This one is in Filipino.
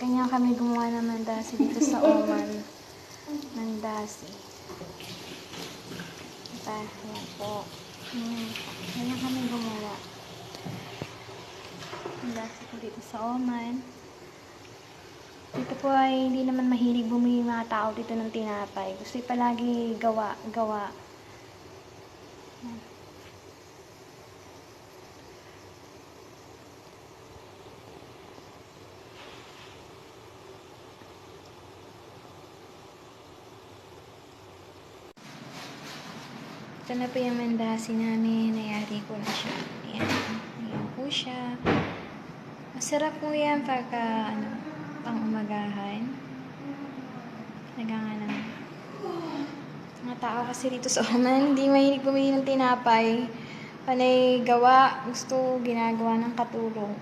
Ganyan kami gumawa ng mandasi dito sa Oman. Mandasi. Diba? Ayan po. Ganyan kami gumawa. Mandasi po dito sa Oman. Dito po ay hindi naman mahilig bumili mga tao dito ng tinapay. Gusto palagi gawa. Ito na po yung mandasi namin. Nayari ko na siya. Ayan. Ayan po siya. Masarap po yan pagka pang umagahan. Nagangan naman. Mga tao kasi dito sa Oman, hindi mahilig bumili ng tinapay. Panay gawa, gusto ginagawa ng katulong.